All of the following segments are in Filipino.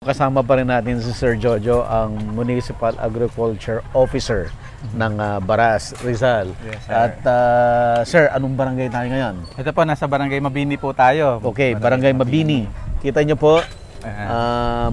Kasama pa rin natin si Sir Jojo, ang Municipal Agriculture Officer ng Baras, Rizal. Yes, sir. At sir, anong barangay tayo ngayon? Ito po, nasa Barangay Mabini po tayo. Okay, Barangay Mabini. Kita nyo po,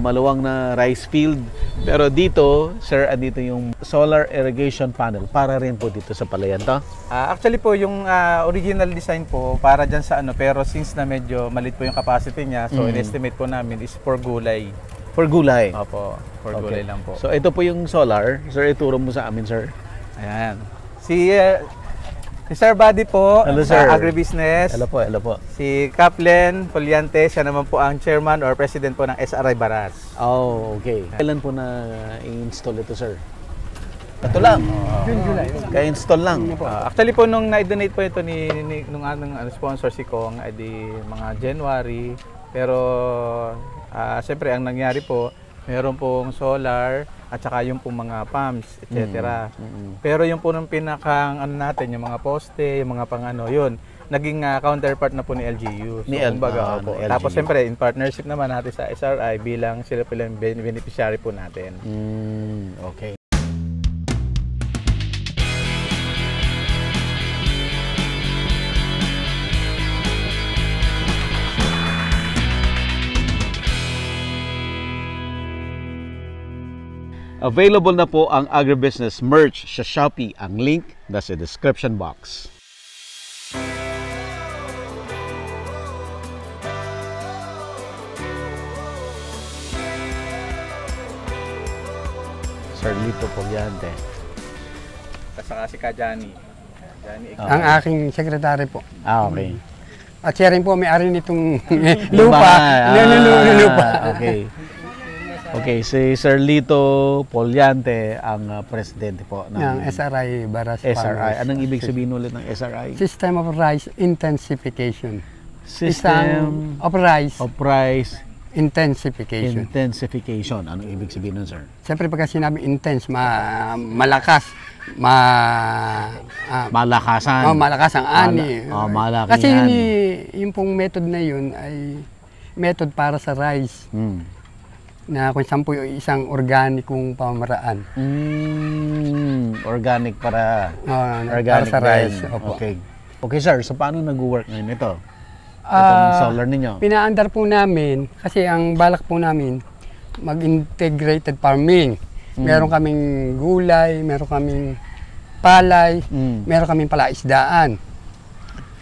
maluwang na rice field. Pero dito, sir, andito yung solar irrigation panel para rin po dito sa palayan to. Actually po, yung original design po, para dyan sa ano, pero since na medyo malit po yung capacity niya, so in-estimate po namin is for gulay. For gulay? Opo, for gulay lang po. So ito po yung solar. Sir, ituro mo sa amin, sir. Ayan. Si Sir Buddy po, hello, sa sir. Agribusiness. Hello po, hello po. Si Kaplen Poliante, siya naman po ang chairman or president po ng SRI Baras. Oh, okay. Kailan po na i-install ito, sir? Ito lang. July. Kaya-install lang. Actually po, nung na-donate po ito nung anong sponsor si Kong, ay di mga January. Pero, siyempre, ang nangyari po, meron pong solar at saka yung pong mga pumps, etc. Pero yung po nung pinakang ano natin, yung mga poste, yung mga pang ano, yun, naging counterpart na po ni LGU. So, kumbaga, po. Tapos siyempre, in partnership naman natin sa SRI bilang sila po yung beneficiary po natin. Okay. Available na po ang agribusiness merch sa Shopee. Ang link nasa description box. Sir Lito Poliante. Kasaka si Kajani. Ang aking sekretary po. Okay. At siya rin po may-ari nitong lupa. Lupa. Okay. Okay, si Sir Lito Poliante ang presidente po ng SRI Baras SRI. Farmers. Anong ibig sabihin ulit ng SRI? System of Rice Intensification. System of Rice Intensification. Anong ibig sabihin nun, sir? Siyempre pagka sinabi intense, malakas, malakasan. Malakas ang ani. Malaking Kasi ani. yung pong method na yun ay method para sa rice. Na kung saan po yung isang organikong pamamaraan. Organic para sa rice. Opo. Okay. Okay, sir. So, paano nag-work ngayon ito? Itong solar ninyo? Pinaandar po namin, kasi ang balak po namin, mag-integrated farming. Meron kaming gulay, meron kaming palay, meron kaming palaisdaan.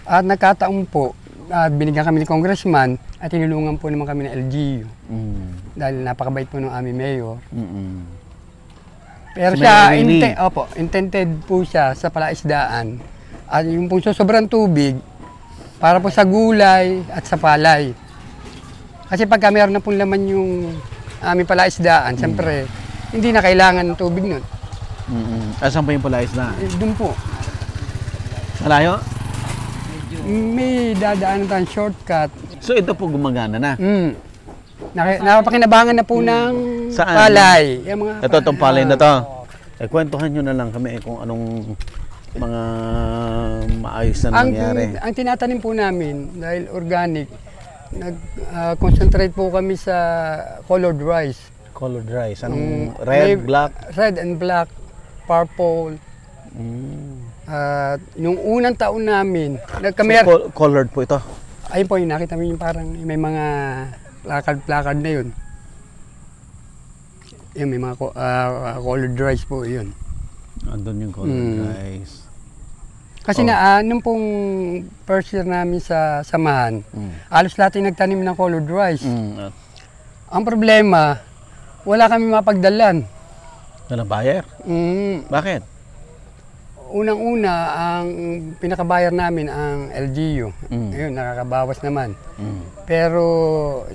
At nagkataon po, binigyan kami ni Congressman at tinulungan po naman kami ng LGU. Dahil napakabait po ng aming mayor. Pero so siya, intended po siya sa palaisdaan. At yung po sobrang tubig, para po sa gulay at sa palay. Kasi pagka meron na pong laman yung aming palaisdaan, siyempre, hindi na kailangan ng tubig nun. Asan pa yung palaisdaan? Doon po. Malayo? May dadaan tayong shortcut. So ito po gumagana na? Napakinabangan na po ng saan? Palay. Ito, itong palay na to. Kwentuhan nyo na lang kami kung anong mga maayos na nangyari. Ang tinatanim po namin, dahil organic, nag-concentrate po kami sa colored rice. Colored rice? Anong red, black? Red and black, purple. Yung unang taon namin, so, colored po ito? Ayun po, yung nakita mo yung parang may mga placard na yun. Yun, may mga colored rice po yun. Andun yung colored rice. Kasi nung pong first year namin sa samahan, alos lahat yung nagtanim ng colored rice. Ang problema, wala kami mapagdalan. Walang buyer? Bakit? Unang-una, ang pinakabayar namin ang LGU. Ayun, nakakabawas naman. Pero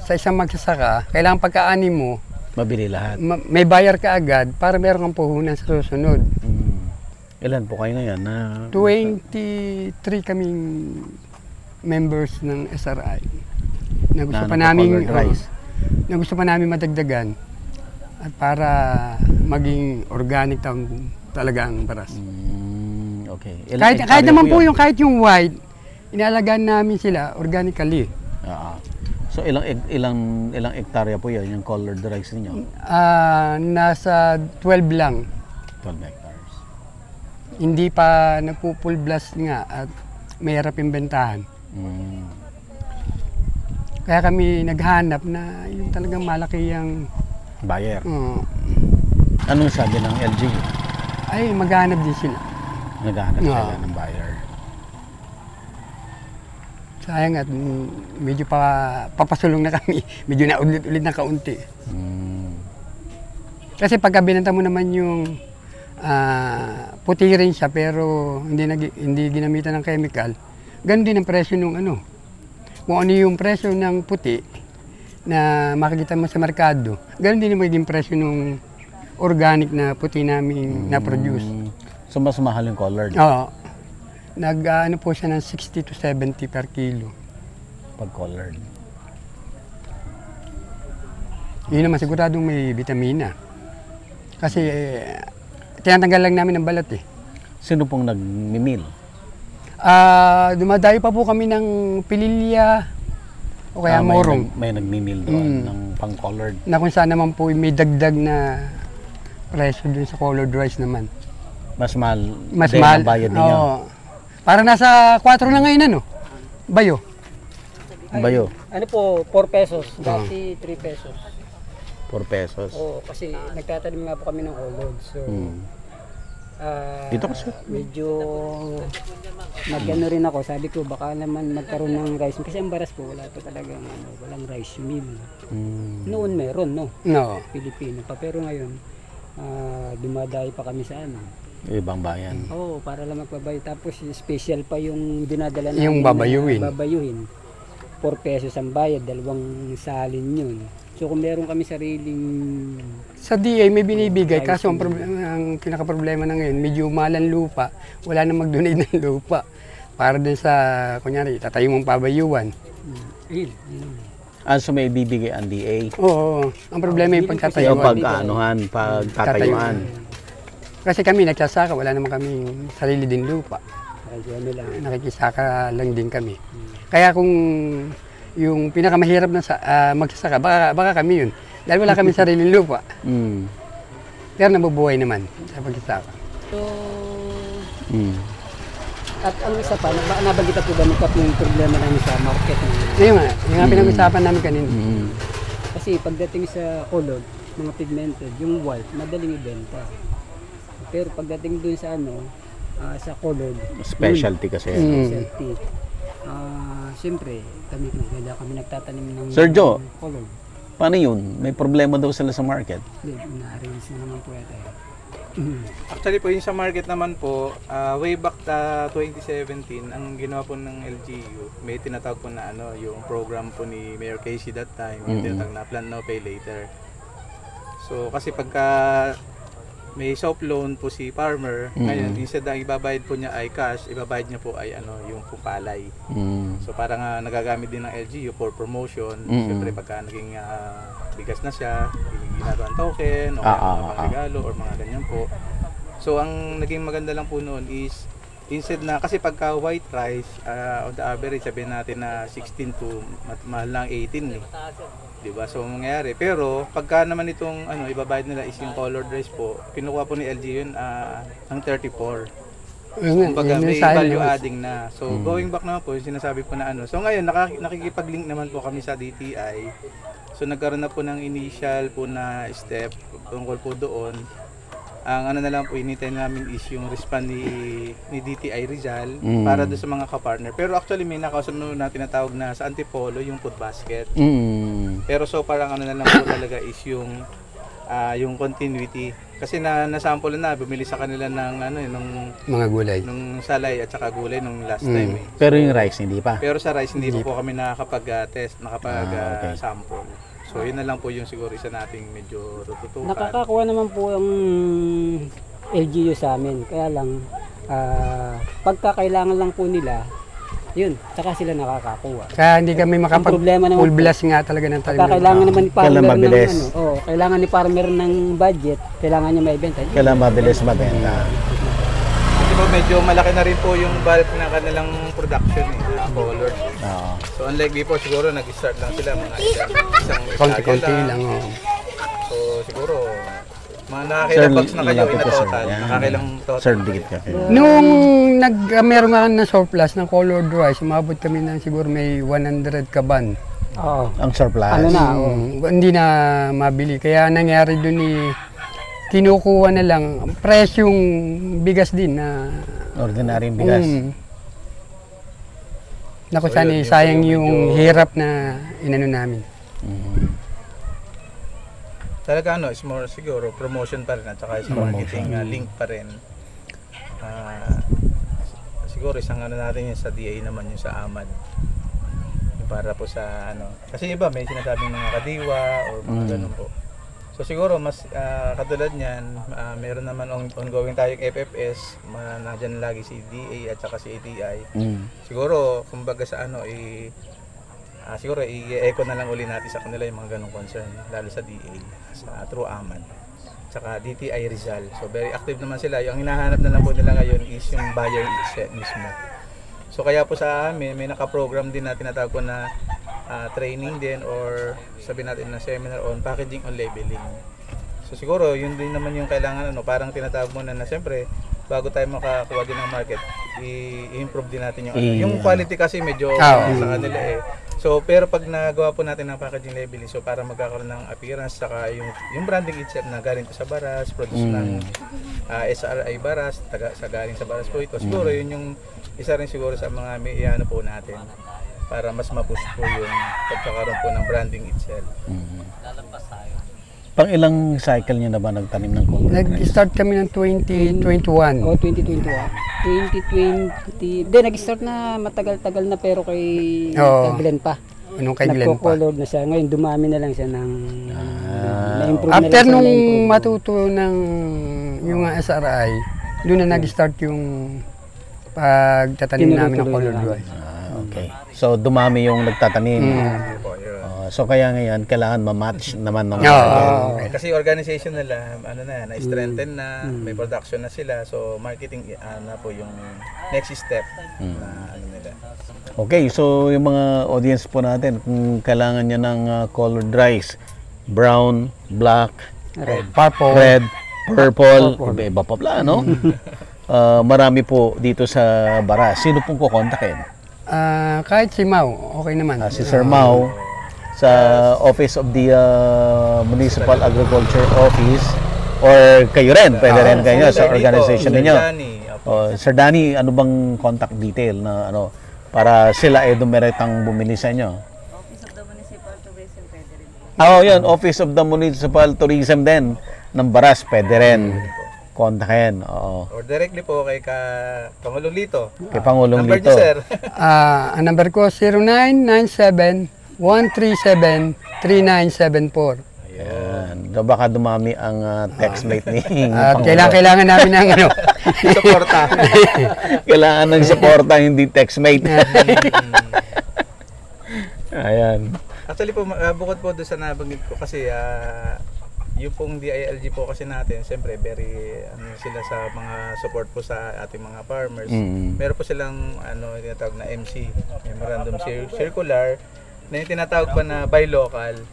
sa isang magsasaka, kailangan pagkaani mo, mabili lahat. May bayar ka agad para meron kang puhunan sa susunod. Ilan po kayo ngayon? 23 kaming members ng SRI. Na gusto pa namin madagdagan at para maging organic town talaga ang Baras. Okay. Kahit naman po yung white, inaalagaan namin sila organically. So ilang hektarya po 'yan yung colored rice niyo? Nasa 12 lang. 12 hectares. Hindi pa nagpo-full blast nga at mahirap yung bentahan. Kaya kami naghanap na yung talagang malaki yung Buyer. Anong sabi ng LGU? ay maghanap din sila. Naghahanap sila ng buyer. Sayang at medyo papasulong na kami. Medyo na ulit na kaunti. Kasi pagka binenta mo naman yung puti rin siya pero hindi ginamitan ng chemical, ganun din ang presyo ng ano. Kung ano yung presyo ng puti na makikita mo sa merkado, ganun din yung magiging presyo ng organic na puti namin na-produce. So mas mahal yung colored Oo. Ano po siya ng 60 to 70 per kilo. pag colored. Yun naman siguradong may vitamina. Kasi tinatanggal lang namin ng balat eh. Sino pong nagmimil? Dumadayo pa po kami ng pililya o kaya morong. May nagmimil doon ng pang-colored. Na kung saan naman po may dagdag na presyo dun sa colored rice naman. Mas mahal. Mas din mahal. ang bayad ninyo. Para nasa 4 na ngayon ano? Bayo. Bayo. Ano po, 4 pesos. Dati 3 pesos. 4 pesos. Oo, kasi nagtatanim nga po kami ng colod. So, Dito kasi. medyo nag-ano rin ako. Sabi ko, baka naman magkaroon ng rice. Kasi ang baras po, wala pa talagang walang rice mill. Noon meron, no? No. Pilipino pa. Pero ngayon, dumadayo pa kami sa ano. Ibang bayan. Oo, para lang magbabayo. Tapos special pa yung dinadala namin. Yung babayuhin. Babayuhin. 4 pesos ang bayad, 2 salin yun. So kung meron kami sariling... Sa DA may binibigay, kaso ang pinaka-problema na ngayon, medyo malang lupa, wala na mag-donate ng lupa. Para din sa, kunyari, tatayo mong pabayuan. So may bibigay ang DA? Oo, ang problema yung Yung pagtatayuan. pagtatayuan. Kasi kami nagsasaka, wala naman kami sarili din lupa. Ano lang. Nakikisaka lang din kami. Kaya kung yung pinakamahirap na magsasaka, baka kami yun. Dahil wala kami sariling lupa. Pero nabubuhay naman sa pagsasaka. So, at ang isa pa, nabanggit po ba yung problema namin sa market? Yung nga pinag-usapan namin kanina. Kasi pagdating sa color, mga pigmented, yung white, madaling ibenta. Pero pagdating dun sa sa color, Specialty kasi. specialty. Siyempre, kami nagtatanim ng Sergio. color. Paano yun? May problema daw sila sa market? Na-release na naman po yata. Actually po, yung sa market naman po, way back 2017, ang ginawa po ng LGU, may tinatawag po na yung program po ni Mayor Casey that time, yung tinatawag na Plan Now Pay Later. So kasi pagka may soft loan po si farmer, ngayon instead na ibabayad po niya ay cash, ibabayad niya po ay yung pupalay. So parang nagagamit din ng LGU for promotion. Siyempre pagka naging bigas na siya, ginagawa ng token o mga regalo or mga ganyan po. So ang naging maganda lang po noon is instead na, kasi pagka white rice, on the average sabihin natin na 16 to mahal lang 18 eh. Diba? So mangyayari. Pero pagka naman itong ibabayad nila is yung colored rice po, kinukuha po ni LG yun ng 34. Kumbaga may value adding na. So going back naman po, yung sinasabi po na So ngayon nakikipag-link naman po kami sa DTI. So nagkaroon na po ng initial po na step tungkol po doon. Ang na lang po inintay namin is yung respond ni DTI Rizal para doon sa mga ka-partner. Pero actually may nakasunod na tinatawag na sa Antipolo yung food basket. Pero so parang na lang po talaga is yung continuity. Kasi nasample na bumili sa kanila ng nung Mga gulay. nung salay at saka gulay nung last time eh. Pero yung rice, hindi pa? Pero sa rice hindi po kami nakakapag-test, sample. So yun na lang po yung siguro isa nating medyo tututukan. Nakakakuha naman po ang LGU sa amin. Kaya lang, pagka kailangan lang po nila, yun, saka sila nakakakuha. Kaya hindi kami problema naman full po, blast nga talaga ng talim. Pagka kailangan naman ni farmer Kailangan mabilis. kailangan ni farmer ng budget, kailangan niya maibenta. Kailangan mabilis mabenta. po medyo malaki na rin po yung bulk ng kanilang production color. Oo. So unlike before siguro nag-start lang sila mga isang Konti-konti hektarya lang. Oh. So siguro mga nakakailang bags na kayo malapit in ka, sir. total. Yan. Nakakailang total. Sir, dikit ka. Nung meron nga na surplus ng colored rice, umabot kami ng siguro may 100 kaban. Oo. Ang surplus. Ano na, oo. Hindi na mabili. Kaya nangyari doon kinukuha na lang presyong bigas din na Ordinary bigas. Naku, So, sana yun, sayang yung yung medyo- hirap na inano namin. Talaga is more siguro promotion pa rin at saka sa marketing link pa rin. Siguro isang natin yung sa DA naman yung sa AMAD. Yung para po sa kasi iba may sinasabing mga kadiwa o mga ganun po. So siguro mas katulad niyan, meron naman ongoing tayong FFS, nandiyan lagi si DA at saka si ATI. Siguro kumbaga sa siguro i-echo na lang uli natin sa kanila yung mga ganong concern, lalo sa DA, sa True Aman, tsaka DTI Rizal. So very active naman sila. Yung hinahanap na lang po nila ngayon is yung buyer mismo. So kaya po sa amin, may naka-program din na tinatawag ko na training din or sabihin natin na seminar on packaging on labeling. So siguro yun din naman yung kailangan parang tinatawag mo na siyempre bago tayo makakuha din ng market, i-improve din natin yung quality kasi medyo sa kanila So pero pag nagawa po natin ng packaging labeling, so para magkakaroon ng appearance saka yung branding itself na galing to sa Baras, produce ng SRI Baras, sa galing sa Baras po ito. Siguro yun yung isa rin siguro sa mga may po natin para mas ma-push po yung pagkakaroon po ng branding itself. Pang ilang cycle niyo na ba nagtanim ng coconut rice? Nag-start kami ng 2021. O, 2021. 2020. Hindi, nag-start na matagal-tagal na pero kay Glenn pa. Anong kay Glenn pa? Nagko-colored na siya. Ngayon, dumami na lang siya ng... na-improve na After lang siya, nung na-improve. matuto ng yung SRI, doon na nag-start yung pagtatanim namin ng colored rice. Okay. So dumami yung nagtatanim. So kaya ngayon kailangan ma-match naman ng Kasi organization nila na-strengthen na, may production na sila, so marketing na po yung next step na nila. Okay, so yung mga audience po natin, kung kailangan niya ng colored rice, brown, black, red, purple, iba-iba pa pala, no? Marami po dito sa Baras. Sino pong kukontakin? Kahit si Mau, okay naman. Si Sir Mau sa Office of the Municipal Agriculture Office or kayo rin, pwede rin kayo sa organization ninyo. Sir Danny, ano bang contact detail na para sila dumiretang bumili sa inyo? Office of the Municipal Tourism pwede rin. Yun, Office of the Municipal Tourism din ng Baras, pwede rin kontakin. Or directly po kay Pangulong Lito. Kay Pangulong Number Lito. niyo, sir. Ang number ko 0997-137-3974. Ayan. So baka dumami ang textmate ni At Pangulo. kailangan namin ng Suporta. Kailangan ng suporta, hindi textmate. Ayan. Actually po, bukod po doon sa nabanggit ko kasi yung pong DILG po kasi natin, siyempre very sila sa mga support po sa ating mga farmers. Meron po silang tinatawag na MC, Memorandum Circular, na yung tinatawag pa na buy local.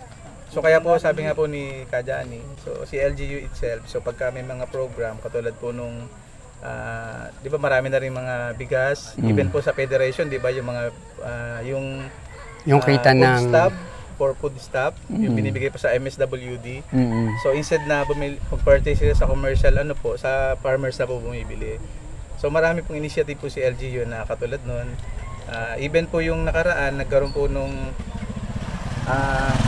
So kaya po sabi nga po ni Kajani, so si LGU itself, so pagka may mga program katulad po nung di ba marami na rin mga bigas, even po sa federation, di ba yung mga yung kita food ng stamp, for food stamp, yung binibigay pa sa MSWD. So instead na mag-purchase sila sa commercial sa farmers na po bumibili. So marami pong initiative po si LGU na katulad nun. Even po yung nakaraan, nagkaroon po nung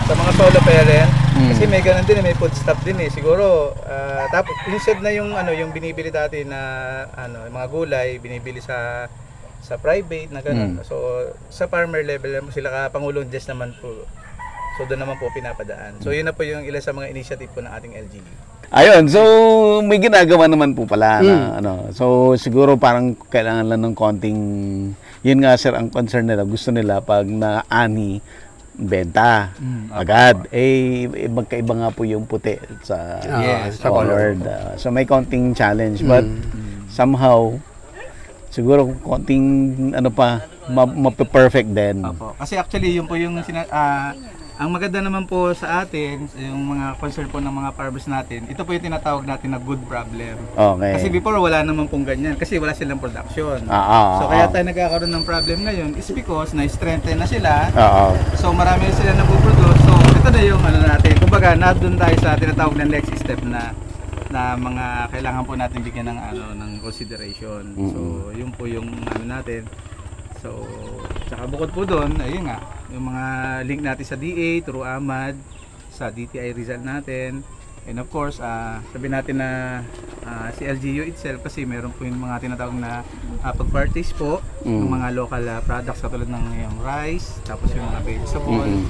sa mga solo parent, kasi may ganun din, may food stamp din siguro. Tapos instead na yung binibili dati na mga gulay, binibili sa private na ganun. So sa farmer level sila Pangulong Jess naman po. So doon naman po pinapadaan. So yun na po yung ilan sa mga initiative po ng ating LGU. Ayun, so may ginagawa naman po pala na So siguro parang kailangan lang ng konting, yun nga sir, ang concern nila, gusto nila pag naani benta agad. Magkaiba nga po yung puti sa sa colored. So may konting challenge but somehow Siguro konting ano pa, ma-perfect din. Opo. Kasi actually yun po yung ang maganda naman po sa atin, yung mga concern po ng mga farmers natin, ito po yung tinatawag natin na good problem. Okay. Kasi before wala naman pong ganyan kasi wala silang production. So kaya tayo nagkakaroon ng problem ngayon is because na-strengthen na sila. So marami na sila napuproduce. So ito na yung ano natin. Kumbaga nandun tayo sa tinatawag na next step na mga kailangan po natin bigyan ng ng consideration. So yun po yung ano natin. So tsaka bukod po doon, ayun nga, yung mga link natin sa DA through AMAD, sa DTI Rizal natin. And of course, sabi natin na si LGU itself kasi meron po yung mga tinatawag na pag-purchase po ng mga local products katulad ng yung rice, tapos yung mga vegetable. And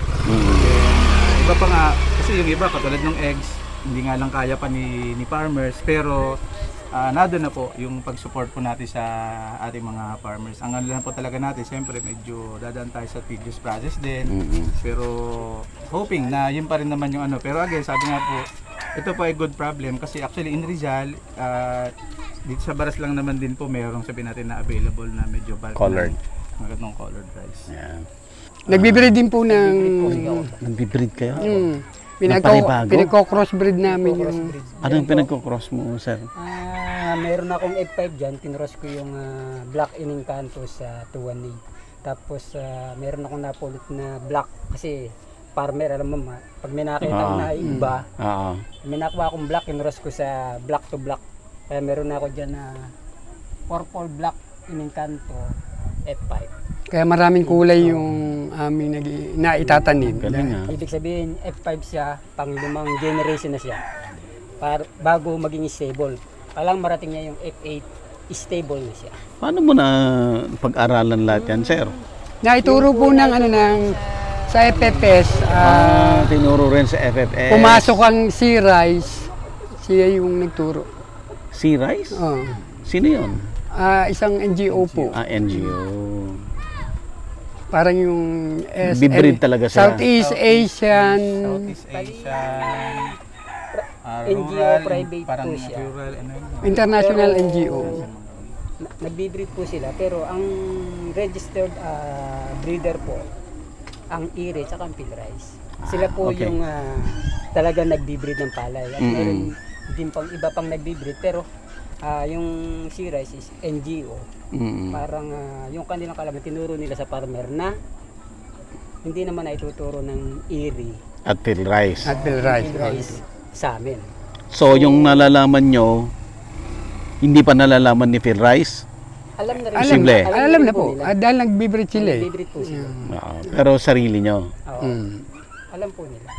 iba pa nga, kasi yung iba katulad ng eggs, hindi nga lang kaya pa ni farmers, pero nado na po yung pag-support po natin sa ating mga farmers. Ang ano lang po talaga natin, siyempre medyo dadaan tayo sa tedious process din. Pero hoping na yun pa rin naman yung ano. Pero again, sabi nga po, ito po ay good problem kasi actually in Rizal, dito sa Baras lang naman din po mayroong sabi natin na available na medyo bulk Colored. Mga ganong colored rice. Yeah. Nagbibreed din po ng... Nag-breed kayo? Pinagko-crossbreed namin yung... Anong pinagko-cross mo, sir? Meron akong F5 dyan, tinross ko yung black in Encanto sa 218. Tapos meron akong napulot na black kasi farmer, alam mo pag may nakita ko na iba, may nakuha akong black, tinross ko sa black to black. Kaya meron ako dyan na purple black in Encanto F5. Kaya maraming kulay yung aming naitatanim. Ibig sabihin, F5 siya, pang 5 generation na siya. Bago maging stable. Palang marating niya yung F8, stable na siya. Paano mo na pag-aralan lahat yan, sir? Naituro po ng sa FFS. Tinuro rin sa FFS. Pumasok ang C-Rice. Siya yung nagturo. C-Rice? Sino yun? Isang NGO po. NGO. Parang yung Bibreed talaga siya. Southeast Asian. NGO private po siya. International NGO. Nagbibreed po sila pero ang registered breeder po ang IRI at ang Pilrice. Sila po yung talaga nagbibreed ng palay. At meron din pang iba pang nagbibreed pero yung C-Rice is NGO. Parang yung kanilang kalaman tinuro nila sa farmer na hindi naman na ituturo ng IRI at Pilrice. Pilrice sa amin. So yung nalalaman nyo, hindi pa nalalaman ni Pilrice? Alam na rin. Alam na po. Dahil nagbibreed sila eh. Nagbibreed po sila. Pero sarili nyo? Alam po nila.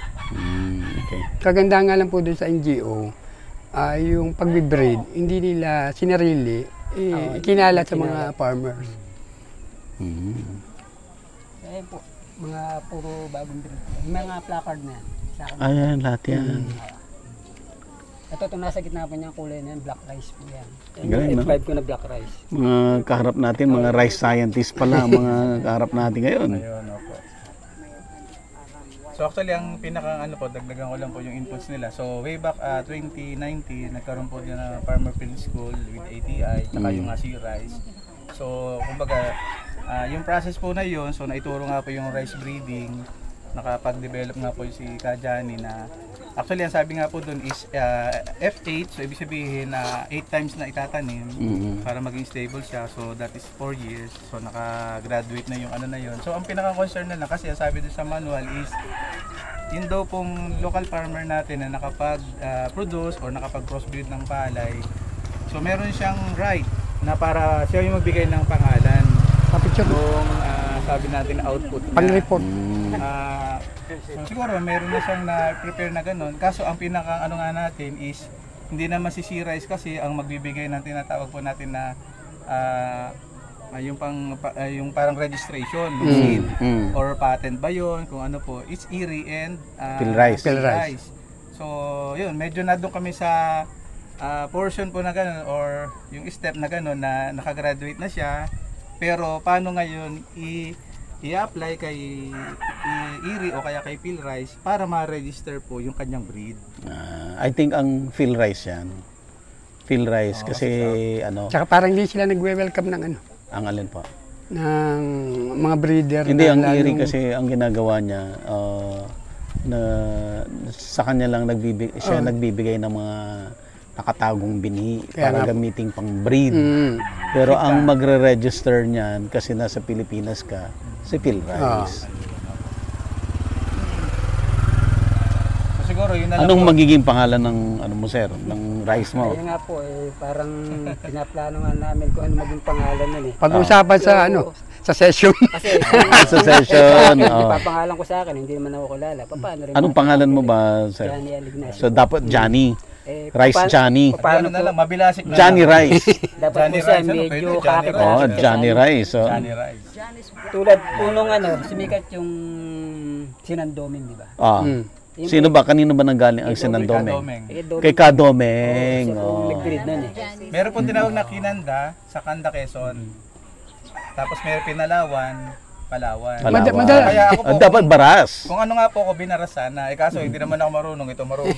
Okay. Kaganda nga lang po doon sa NGO, yung pagbibreed, hindi nila sinarili, kinalat sa mga farmers. Kaya po, mga puro bagong breed. Mga placard na yan. Ayan, lahat yan. Ito itong nasa gitna pa niyang kulay na yan, black rice po yan. Galing, F5 ko na black rice. Mga kaharap natin, mga rice scientists pala, mga kaharap natin ngayon. Ayun, opo. So actually ang pinaka dagdagan ko lang po yung inputs nila. So way back 2019, nagkaroon po din na Farmer Field School with ATI, tsaka yung C-Rice. So kumbaga, yung process po na yun, so naituro nga po yung rice breeding, nakapag-develop nga po si Kajani na actually ang sabi nga po doon is F8, so ibig sabihin na 8 times na itatanim para maging stable siya, so that is 4 years, so naka-graduate na yung na yun. So ang pinaka-concern na lang kasi ang sabi doon sa manual is yun daw pong local farmer natin na nakapag-produce or nakapag-crossbreed ng palay, so meron siyang right na para siya yung magbigay ng pangalan kung sabi natin output niya. Pang-report. So siguro meron na siyang na-prepare na ganun. Kaso ang pinaka nga natin is hindi naman si C-Rice kasi ang magbibigay ng tinatawag po natin na yung parang registration or patent ba yun, kung ano po, it's IRI and Pilrice. So yun, medyo na doon kami sa portion po na ganun or yung step na ganun na nakagraduate na siya, pero paano ngayon i-apply kay IRI o kaya kay Pilrice para ma-register po yung kanyang breed. I think ang Pilrice yan. Phil Rice kasi ano, Tsaka parang hindi sila nagwe-welcome ng ano, ang alin po. ng mga breeder. Hindi, na ang lalong- Erie kasi ang ginagawa niya, na sa kanya lang siya nagbibigay ng mga nakatagong binhi Kaya para nga po. gamitin pang breed. Mm. Pero ang magre-register niyan kasi nasa Pilipinas ka, si Phil Rice. Siguro yun na lang Anong po. magiging pangalan ng ano mo sir, ng rice mo? Kaya nga po, parang pinaplano nga namin kung ano maging pangalan nun eh. Pag-usapan sa ano, sa session. Kasi Sa session. ipapangalan ko sa akin, hindi naman ako kilala. Paano rin Anong pangalan mo ba sir? Johnny Alignacio. So dapat Johnny. Eh, Rice Johnny. Paano na lang, mabilasik na Johnny Rice. Dapat Johnny po siya Rice, ano, medyo pwede, Johnny kakit. Rice. Oh, Johnny Rice. Oh. Johnny Rice. Tulad punong ano, sumikat yung Sinandoming, di ba? Ah. Mm. Sino ba? Kanino ba nanggaling ang Sinandoming? Kadomeng. Kay Kadomeng. Siya po Oh. nag-breed nun eh. Meron pong tinawag na Kinanda sa Kanda, Quezon. Tapos meron Pinalawan, Palawan. Palawan. Madala- Kaya ako po, Dapat baras. kung ano nga po ako binaras sana, kaso hindi naman ako marunong, ito marunong.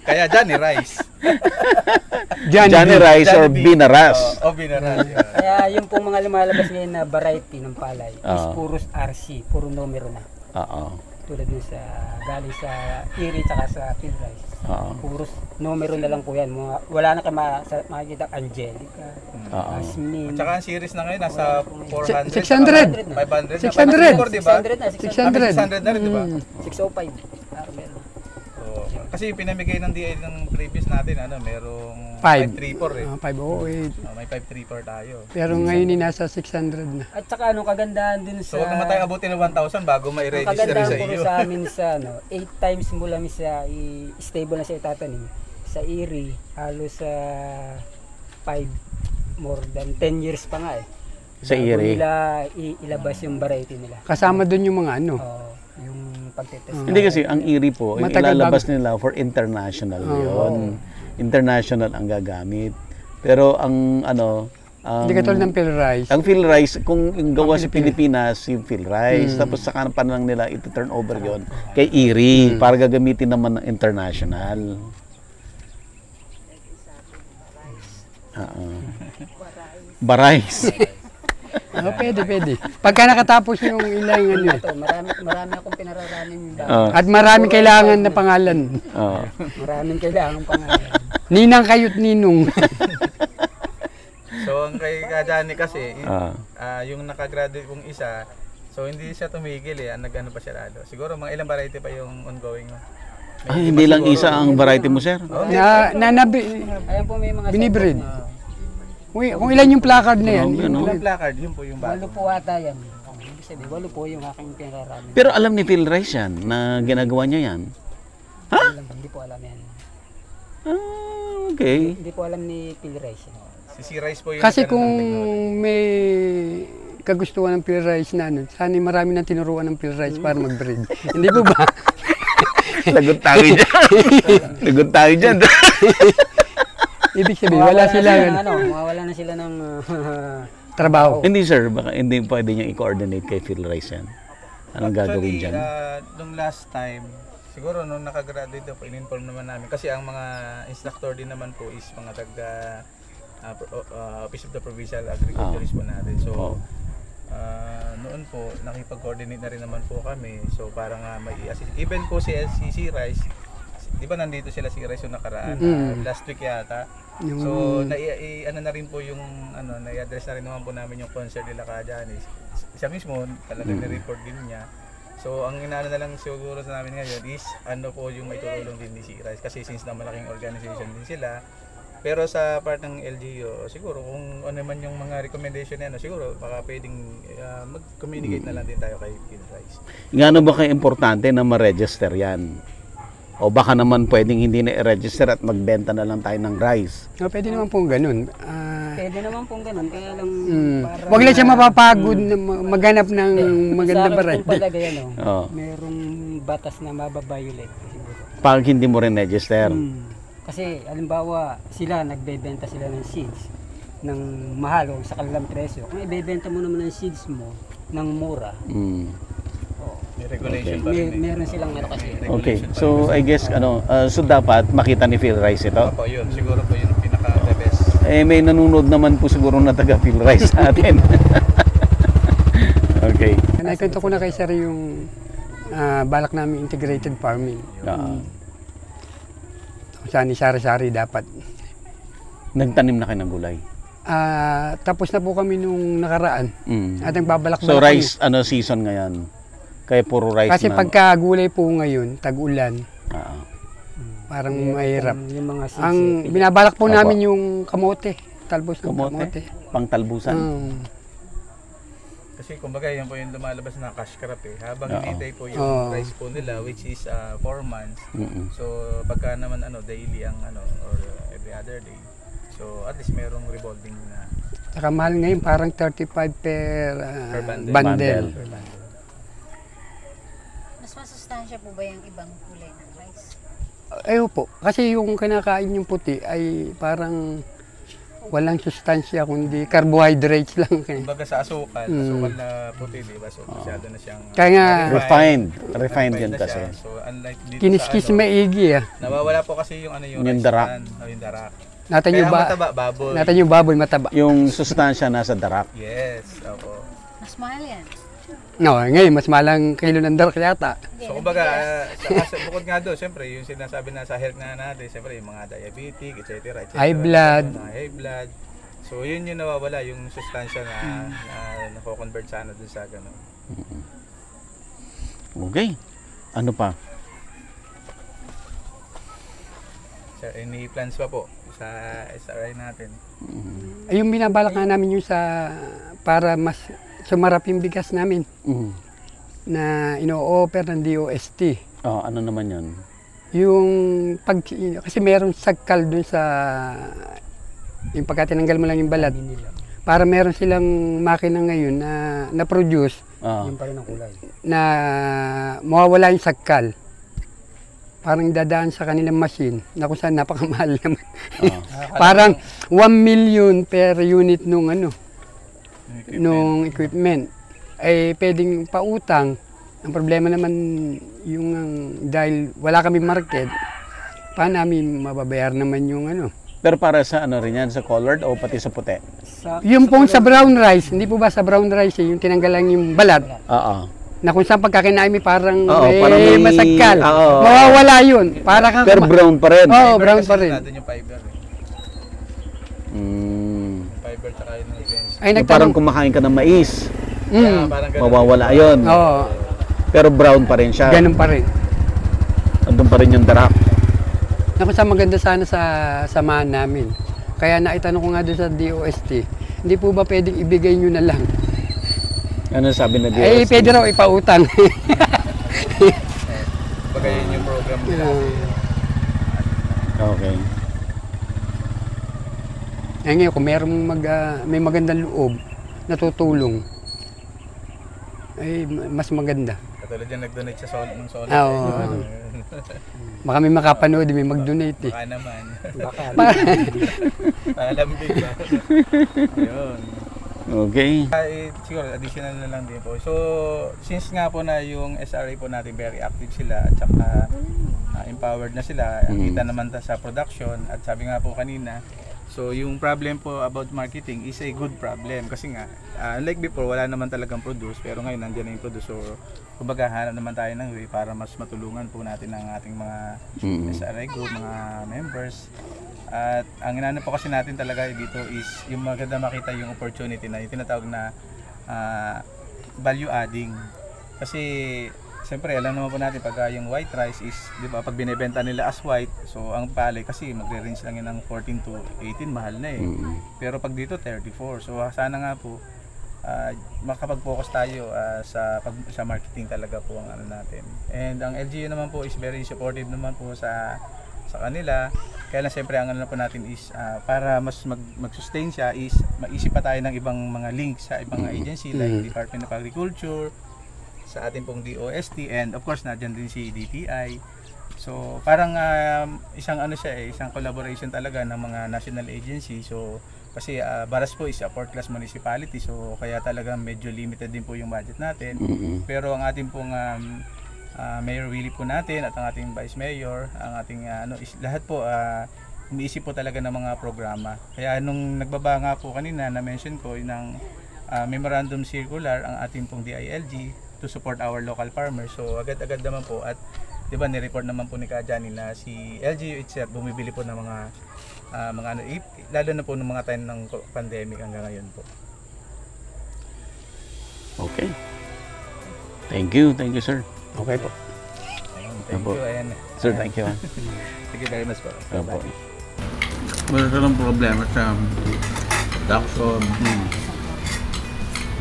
Kaya Johnny Rice. Johnny Rice or Johnny B. Binaras. O Binaras. yun. Kaya yung pong mga lumalabas ngayon na variety ng palay is Ah. puros RC, puro numero na. Oo. Tulad dun sa galing sa Erie tsaka sa Phil Rice. Oo. Puros numero na lang po yan. Wala na kayo makikita Angelica, Oo. Asmin. Tsaka ang series na ngayon, nasa 400. 600. 500. 600. 600, di ba? 600 na, 600. 600 na rin, di ba? 605. Meron. Oo. Kasi pinamigay ng DA ng previous natin, merong 534 eh. 508. May 534 tayo. Pero ngayon ay nasa 600 na. At saka anong kagandahan dun So sa... huwag naman tayo abutin ng 1,000 bago ang ma-register kagandahan sa po iyo. sa amin sa 8 times mo lang siya stable na siya itatanim. Sa Erie, halos sa 5 more than 10 years pa nga eh. Sa Bago Erie. nila ilabas yung variety nila. Kasama doon yung mga ano. Yung pagtetest. Hindi kasi ang Erie po, yung Matagal ilalabas nila for international yun. International ang gagamit. Pero ang ano, ang, Hindi katulad ng Phil Rice. ang Phil Rice, kung yung gawa sa Pilipinas, yung Phil Rice, tapos sa kanan lang nila ito turn over yon kay Erie para gagamitin naman ng international. Barais. Pwede. Pagka nakatapos yung ilang ano eh. Ito, marami akong pinararaning yung dami. Oh. At maraming kailangan na pangalan. Oh. Maraming kailangan pangalan. Ninang kayo't ninong. So ang kay Johnny kasi, Ah. yung nakagraduate kong isa, so hindi siya tumigil eh, nag-ano pa siya lalo. Siguro mga ilang variety pa yung ongoing. No? Ay, hindi lang isa ang variety mo, sir. Ayan po may mga binibreed. Kung ilan yung placard na yan. Yung placard, yun po yung bago. 8 po ata yan. Ibig sabihin, 8 po yung aking pinararaning. Pero alam ni Phil Rice yan na ginagawa niya yan. Hindi po alam yan. Ah, okay. Hindi po alam ni Phil Rice yan. Si Rice po yung Kasi nagkaroon kung ng technology. may kagustuhan ng Phil Rice na ano, sana marami nang tinuruan ng Phil Rice para mag-breed. Hindi po ba? Lagot tayo dyan. Lagot tayo dyan. Ibig sabihin, wala sila Mawawala na sila ng trabaho. Hindi sir, baka hindi pwede niyang i-coordinate kay Phil Rice yan. Anong gagawin dyan? Nung last time, siguro nung nakagraduate po, in-inform naman namin. Kasi ang mga instructor din naman po is mga taga Office of the Provincial Agriculturist po natin. So, noon po, nakipag-coordinate na rin naman po kami. So, para nga may assist. Even po si Rice, di ba nandito sila si Rice yung nakaraan? Last week yata. So, ano na rin po yung, na-address na rin naman po namin yung concern nila ka Janice. Siya mismo, talagang ni-report din niya. So, ang inaano na lang siguro sa namin ngayon is, ano po yung may tulong din ni si Rice. Kasi since na malaking organization din sila, pero sa part ng LGU, siguro kung ano man yung mga recommendation niya, siguro baka pwedeng mag-communicate na lang din tayo kay Phil Rice. Gaano ba kayo importante na ma-register yan? O baka naman pwedeng hindi na i-register at magbenta na lang tayo ng rice. Pwede naman pong ganun. Pwede naman pong ganun, kaya lang para... Huwag lang siya mapapagod na maghanap ng magandang Sa akin variety. pong palagay, Oh. merong batas na mababiolate siguro. Pag hindi mo rin register. Kasi, halimbawa, nagbebenta sila ng seeds ng mahal o sa kanilang presyo. Kung ibebenta mo naman ng seeds mo ng mura, May regulation pa rin. meron silang kasi. Okay. So I guess so dapat makita ni Phil Rice ito. Opo, yun. Siguro po yun. may nanonood naman po siguro na taga Philrice sa atin. Okay. Naikwento ko na kay Sir yung balak namin integrated farming. Kung saan ni sari-sari dapat. Nagtanim na kayo ng gulay. Tapos na po kami nung nakaraan. At nagbabalak-balak So kami. rice, season ngayon? Kaya puro rice Kasi na. pagka gulay po ngayon, tag-ulan, parang mahirap. Yung mga sisi. Ang binabalak po Opo. namin yung kamote. Talbos ng kamote. Kamote? Pangtalbusan? Kasi kumbaga yan po yung lumalabas na cash crop Habang Oo. hinihintay po yung Oo. rice po nila which is 4 months. Mm-mm. So pagka naman daily ang or every other day. So at least merong revolving na Saka mahal ngayon, parang 35 per bundle. bundle. per bundle. Mas masustansya po ba yung ibang kulay ng rice? Ayun po. Kasi yung kinakain yung puti ay parang walang sustansya kundi carbohydrates lang. Kumbaga sa asukal na puti, di ba? So masyado na siyang Kaya nga, Refined yan na kasi. siya. So unlike dito kiniskis sa maigi nawawala po kasi yung Yung rice darak. bran, yung darak. Natin Kaya yung, ang mataba, baboy. natin yung baboy mataba. Yung sustansya nasa darak. Yes, opo. Mas mahal yan. No, ngayon, mas malang kilo ng darak yata. So kumbaga, bukod nga doon, siyempre, yung sinasabi na sa health na natin, siyempre, yung mga diabetic, etc. High blood. High blood. So yun yung nawawala, yung sustansya na nako-convert sana doon sa gano'n. Okay. Ano pa? So, any plans pa po sa SRI natin? Ay, yung binabalak nga namin yung para mas sumarap yung bigas namin na ino-offer ng DOST. Ano naman yun? Yung kasi meron sagkal dun sa yung pagka tinanggal mo lang yung balat. Para meron silang makina ngayon na produce Yung pa rin ang kulay. na mawawala yung sagkal. Parang dadaan sa kanilang machine na kung saan napakamahal naman. Parang 1 million per unit nung nung equipment. Ay pwedeng pautang. Ang problema naman yung dahil wala kami market, paano namin mababayar naman yung Pero para sa rin yan? Sa colored o pati sa puti? Yung pong sa brown rice, hindi po ba sa brown rice yung tinanggal lang yung balat? Na kung saan pagkakinain may parang parang may masagkal. oo. Mawawala yun. Para kang Pero brown pa rin. Oo, brown pa rin. Natin yung fiber. Yung fiber tsaka yung nutrients. Ay Yung parang kumakain ka ng mais, Parang ganun. mawawala yun. Oo, Pero brown pa rin siya. ganun pa rin. Andun pa rin yung darak. Na kung saan maganda sana sa samahan namin. Kaya naitanong ko nga doon sa DOST, hindi po ba pwedeng ibigay nyo na lang? Ano sabi na Eh, DOST? pwede raw ipautang. Baga yun yung program nila. Okay. Eh ngayon, kung merong may magandang loob na tutulong, ay mas maganda. Katulad yan nag-donate sa ng solar. Oo. Baka may makapanood, may mag-donate eh. Baka naman. Baka. Palambing ba? Ayun. Okay. Siguro additional na lang din po. So, since nga po na yung SRA po natin very active sila at saka empowered na sila, kita naman sa production at sabi nga po kanina, so yung problem po about marketing is a good problem kasi nga unlike before wala naman talagang produce pero ngayon nandiyan na yung produce. So kumbaga hanap naman tayo ng way para mas matulungan po natin ang ating mga SRA group, mga members. At ang inano po kasi natin talaga dito is yung maganda makita yung opportunity na yung tinatawag na value adding. Kasi siyempre alam naman po natin pag yung white rice is, di ba, pag binebenta nila as white, so ang palay kasi magre-range lang yun ng 14 to 18, mahal na eh. Pero pag dito 34. So sana nga po makapag-focus tayo sa marketing talaga po ang natin. And ang LGU naman po is very supportive naman po sa kanila. Kaya lang siyempre ang po natin is para mas mag-sustain siya is maisip pa tayo ng ibang mga links sa ibang agency like Department of Agriculture, sa ating pong DOST, and of course nandiyan din si DTI. So parang isang isang collaboration talaga ng mga national agency. So kasi Baras po is a 4th class municipality, so kaya talaga medyo limited din po yung budget natin. Pero ang ating pong Mayor Willie po natin at ang ating Vice Mayor, ang ating is lahat po umiisip po talaga ng mga programa. Kaya nung nagbaba nga po kanina, na-mention ko ng memorandum circular ang ating pong DILG to support our local farmers. So agad-agad naman po at 'di ba ni-report naman po ni Kajani na si LGU itself bumibili po ng mga ano, lalo na po ng mga time ng pandemic hanggang ngayon po. Okay. Thank you sir. Okay po. Thank you. Ayan. Sir, thank you. Thank you very much po. Opo. Wala silang problema sa production.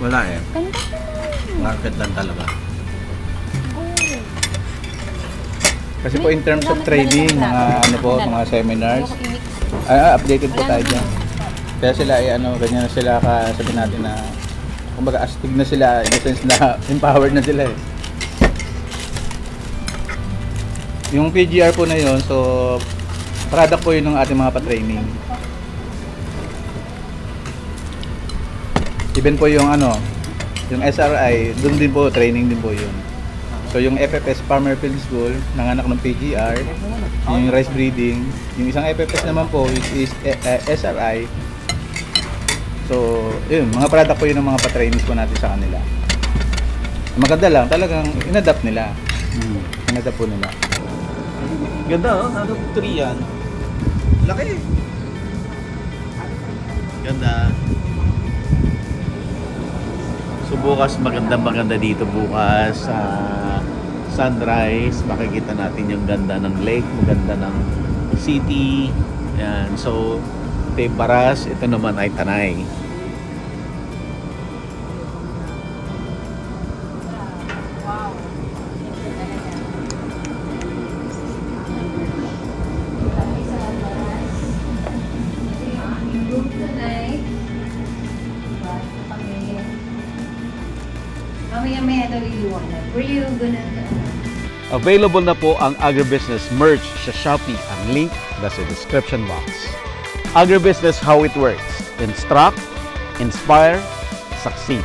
Wala eh. Market lang talaga. Kasi po in terms of training, mga ano po, mga seminars, updated po tayo dyan. Kaya sila ganyan na sila sabihin natin na kumbaga astig na sila in the sense na empowered na sila eh. Yung PGR po na yun, so product po yun ng ating mga pa-training. Even po yung yung SRI, dun din po, training din po yun. So yung FFS Farmer Field School, nanganak ng PGR, yung rice breeding, yung isang FFS naman po is SRI. So yun, mga product po yun ng mga pa-trainings po natin sa kanila. Maganda lang, talagang in-adapt nila. In-adapt po nila. Ganda oh, ano tree yan. Laki. Ganda. So bukas maganda dito bukas sa sunrise, makikita natin yung ganda ng lake, maganda ng city. Yan. So ito yung Baras, ito naman ay Tanay. Mamaya naliliwanag. Were you gonna... Available na po ang agribusiness merch sa Shopee. Ang link nasa description box. Agribusiness, how it works. Instruct, inspire, succeed.